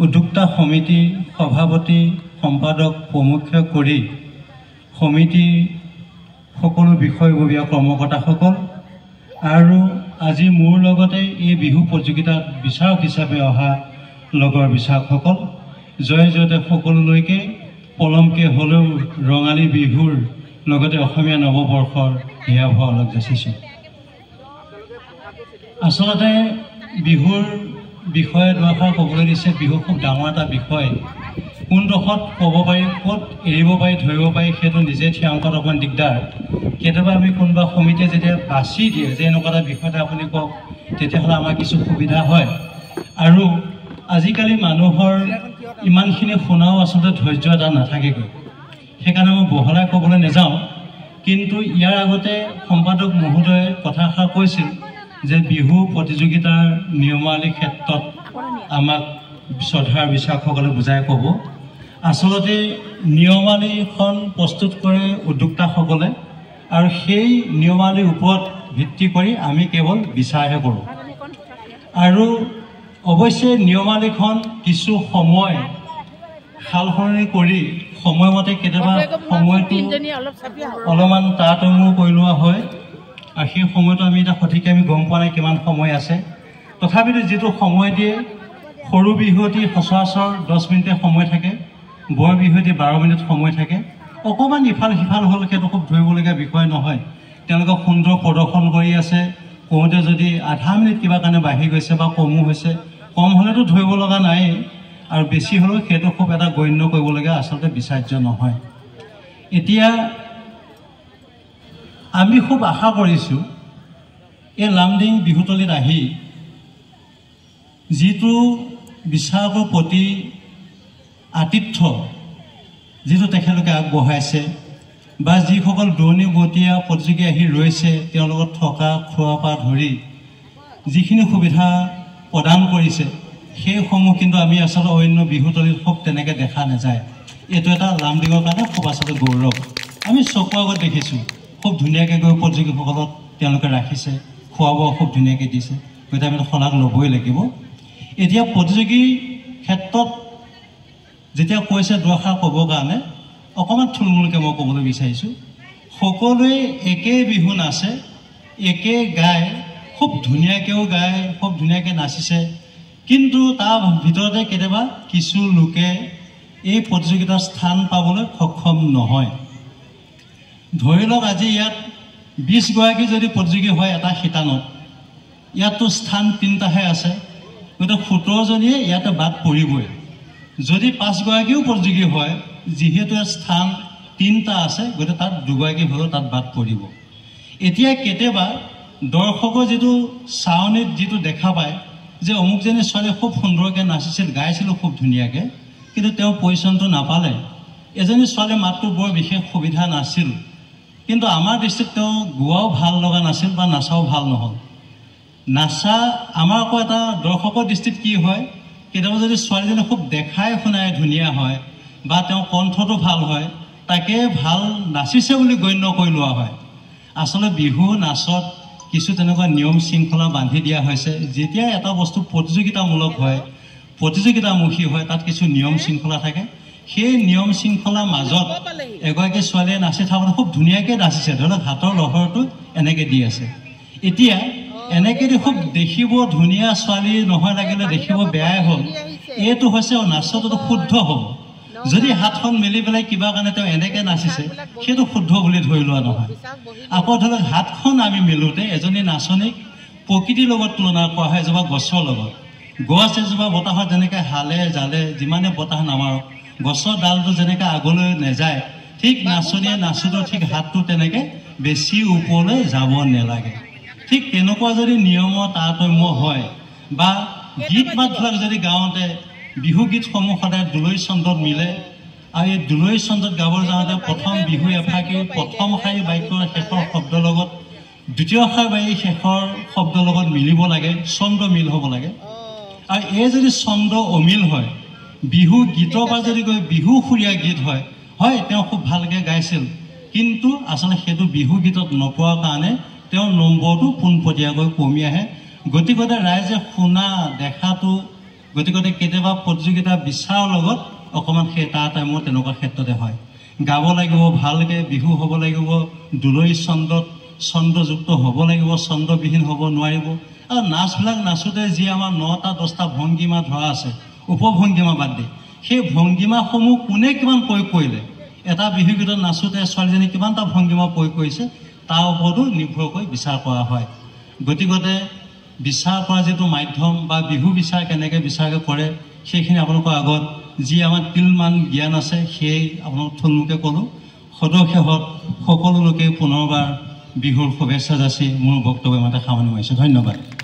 উদ্যোক্তা সমিতি সভাপতি সম্পাদক প্ৰমুখ কৰি সমিতিৰ সকলো বিষয়ববীয়া কৰ্মকৰ্তাসকল আৰু আজি মোৰ লগতে এই বিহু প্ৰতিযোগিতাত বিচাৰক হিচাপে অহা লগৰ বিচাৰকসকল জয় জয়তে সকলোলৈকে পলমকে হ'লেও ৰঙালী বিহুৰ লগতে অসমীয়া নৱবৰ্ষৰ হিয়া ভৰা অলপ যাচিছোঁ। আচলতে বিহুৰ বিষয়ে দুআষাৰ ক'বলৈ দিছে। বিহু খুব ডাঙৰ এটা বিষয়, কোনডোখৰত ক'ব পাৰি ক'ত এৰিব পাৰি ধৰিব পাৰি সেইটো নিজে থিৰাং কৰাত অকণমান দিগদাৰ। কেতিয়াবা আমি কোনোবা সমিতিয়ে যেতিয়া বাছি দিয়ে যে এনেকুৱা এটা বিষয়তে আপুনি কওক, তেতিয়াহ'লে আমাৰ কিছু সুবিধা হয়। আৰু আজিকালি মানুহৰ ইমানখিনি শুনাও আচলতে ধৈৰ্য এটা নাথাকেগৈ, সেইকাৰণে মই বহলাই ক'বলৈ নাযাওঁ। কিন্তু ইয়াৰ আগতে সম্পাদক মহোদয়ে কথাষাৰ কৈছিল যে বিহু প্ৰতিযোগিতাৰ নিয়মাৱলীৰ ক্ষেত্ৰত আমাক শ্ৰদ্ধাৰ বিচাৰকসকলে বুজাই ক'ব। আচলতে নিয়মাৱলীখন প্ৰস্তুত কৰে উদ্যোক্তাসকলে আৰু সেই নিয়মাৱলীৰ ওপৰত ভিত্তি কৰি আমি কেৱল বিচাৰহে কৰোঁ। আৰু অৱশ্যে নিয়মাৱলীখন কিছু সময় সাল সলনি কৰি সময়মতে কেতিয়াবা সময়টো অলপমান তাৰতম্য কৰি লোৱা হয় আৰু সেই সময়টো আমি এতিয়া সঠিককৈ আমি গম পোৱা নাই কিমান সময় আছে। তথাপিতো যিটো সময় দিয়ে, সৰু বিহুৱতী সচৰাচৰ 10 মিনিটে সময় থাকে, বৰ বিহুৱতী 12 মিনিট সময় থাকে। অকণমান ইফাল সিফাল হ'ল সেইটো খুব ধৰিবলগীয়া বিষয় নহয়। তেওঁলোকে সুন্দৰ প্ৰদৰ্শন কৰি আছে, কওঁতে যদি আধা মিনিট কিবা কাৰণে বাঢ়ি গৈছে বা কমো হৈছে, কম হ'লেতো ধৰিব লগা নাই আৰু বেছি হ'লেও সেইটো খুব এটা গণ্য কৰিবলগীয়া আচলতে বিচাৰ্য নহয়। এতিয়া আমি খুব আশা কৰিছোঁ এই লামডিং বিহুতলীত আহি যিটো বিচাৰকৰ প্ৰতি আতিথ্য যিটো তেখেতলোকে আগবঢ়াইছে বা যিসকল দূৰণিবতীয়া প্ৰতিযোগী আহি ৰৈছে তেওঁলোকক থকা খোৱাৰ পৰা ধৰি যিখিনি সুবিধা প্ৰদান কৰিছে সেইসমূহ কিন্তু আমি আচলতে অন্য বিহুতলীত খুব তেনেকৈ দেখা নাযায়। এইটো এটা লামডিঙৰ কাৰণে খুব আচলতে গৌৰৱ। আমি চকুৰ আগত দেখিছোঁ খুব ধুনীয়াকৈ গৈ প্ৰতিযোগীসকলক তেওঁলোকে ৰাখিছে, খোৱা বোৱা খুব ধুনীয়াকৈ দিছে, গতিকে আমি শলাগ ল'বই লাগিব। এতিয়া প্ৰতিযোগীৰ ক্ষেত্ৰত যেতিয়া কৈছে দুআষাৰ ক'বৰ কাৰণে অকণমান থুলমূলকৈ মই ক'বলৈ বিচাৰিছোঁ। সকলোৱে একেই বিহু নাচে, একেই গায়, খুব ধুনীয়াকৈও গায়, খুব ধুনীয়াকৈ নাচিছে। কিন্তু তাৰ ভিতৰতে কেতিয়াবা কিছু লোকে এই প্ৰতিযোগিতাৰ স্থান পাবলৈ সক্ষম নহয়। ধৰি লওক আজি ইয়াত 20 গৰাকী যদি প্ৰতিযোগী হয় এটা শিতানত, ইয়াততো স্থান 3টাহে আছে, গতিকে 17 জনীয়ে ইয়াতে বাদ পৰিবই। যদি 5 গৰাকীও প্ৰতিযোগী হয়, যিহেতু স্থান 3টা আছে, গতিকে তাত 2 গৰাকী হ'লেও তাত বাদ পৰিব। এতিয়া কেতিয়াবা দৰ্শকৰ যিটো চাৱনিত যিটো দেখা পায় যে অমুকজনী ছোৱালীয়ে খুব সুন্দৰকৈ নাচিছিল, গাইছিল খুব ধুনীয়াকৈ, কিন্তু তেওঁ পজিশ্যনটো নাপালে। এজনী ছোৱালীৰ মাতটো বৰ বিশেষ সুবিধা নাছিল, কিন্তু আমাৰ দৃষ্টিত তেওঁ গোৱাও ভাল লগা নাছিল বা নাচাও ভাল নহ'ল। নাচা আমাৰ আকৌ এটা দৰ্শকৰ দৃষ্টিত কি হয়, কেতিয়াবা যদি ছোৱালীজনী খুব দেখাই শুনাই ধুনীয়া হয় বা তেওঁ কণ্ঠটো ভাল হয়, তাকে ভাল নাচিছে বুলি গণ্য কৰি লোৱা হয়। আচলতে বিহু নাচত কিছু তেনেকুৱা নিয়ম শৃংখলা বান্ধি দিয়া হৈছে। যেতিয়া এটা বস্তু প্ৰতিযোগিতামূলক হয়, প্ৰতিযোগিতামুখী হয়, তাত কিছু নিয়ম শৃংখলা থাকে। সেই নিয়ম শৃংখলাৰ মাজত এগৰাকী ছোৱালীয়ে নাচি থাকোঁতে খুব ধুনীয়াকৈ নাচিছে, ধৰি লওক হাতৰ লহৰটো এনেকৈ দি আছে। এতিয়া এনেকৈ খুব দেখিব ধুনীয়া ছোৱালী নহয়, লাগিলে দেখিব বেয়াই হ'ল, এইটো হৈছে নাচটো শুদ্ধ হ'ব। যদি হাতখন মেলি পেলাই কিবা কাৰণে তেওঁ এনেকৈ নাচিছে, সেইটো শুদ্ধ বুলি ধৰি লোৱা নহয়। আকৌ ধৰি লওক হাতখন আমি মেলোঁতে এজনী নাচনীক প্ৰকৃতিৰ লগত তুলনা কৰা হয় এজোপা গছৰ লগত। গছ এজোপা বতাহত যেনেকৈ হালে জালে যিমানে বতাহ নামাৰক গছৰ ডালটো যেনেকৈ আগলৈ নাযায়, ঠিক নাচনীয়ে নাচোঁতেও ঠিক হাতটো তেনেকৈ বেছি ওপৰলৈ যাব নালাগে। ঠিক তেনেকুৱা যদি নিয়মৰ তাৰতম্য হয় বা গীত মাতবিলাক যদি গাওঁতে বিহু গীতসমূহ সদায় দুলৈ ছন্দত মিলে আৰু এই দুলৈ ছন্দত গাবলৈ যাওঁতে প্ৰথম বিহু এফাকি প্ৰথম শাৰী বাক্যৰ শেষৰ শব্দৰ লগত দ্বিতীয় শাৰী শেষৰ শব্দৰ লগত মিলিব লাগে, ছন্দ মিল হ'ব লাগে। আৰু এই যদি ছন্দ অমিল হয়, বিহু গীতৰ পৰা যদি গৈ বিহু সুৰীয়া গীত হয়, হয় তেওঁ খুব ভালকৈ গাইছিল, কিন্তু আচলতে সেইটো বিহু গীতত নপোৱাৰ কাৰণে তেওঁৰ নম্বৰটো পোনপটীয়াকৈ কমি আহে। গতিকে ৰাইজে শুনা দেখাটো গতিকে কেতিয়াবা প্ৰতিযোগিতা বিচাৰৰ লগত অকণমান সেই তাৰ টাইমত তেনেকুৱা ক্ষেত্ৰতে হয় গাব লাগিব ভালকৈ বিহু হ'ব লাগিব দুলৰি ছন্দযুক্ত হ'ব লাগিব ছন্দবিহীন হ'ব নোৱাৰিব আৰু নাচবিলাক নাচোঁতে যি আমাৰ 9টা 10টা ভংগীমা ধৰা আছে উপভংগীমা বাদ দি সেই ভংগীমাসমূহ কোনে কিমান প্ৰয়োগ কৰিলে এটা বিহু গীতত নাচোঁতে ছোৱালীজনী কিমানটা ভংগীমা প্ৰয়োগ কৰিছে তাৰ ওপৰতো নিৰ্ভৰ কৰি বিচাৰ কৰা হয় গতিকে বিচাৰ কৰা যিটো মাধ্যম বা বিহু বিচাৰ কেনেকৈ বিচাৰকৈ কৰে সেইখিনি আপোনালোকৰ আগত যি আমাৰ তিলমান জ্ঞান আছে সেই আপোনালোক থুলমূলকৈ ক'লোঁ সদশেষত সকলো লোকে পুনৰবাৰ বিহুৰ শুভেচ্ছা যাচি মোৰ বক্তব্য ইমানতে সামৰণি মাৰিছোঁ ধন্যবাদ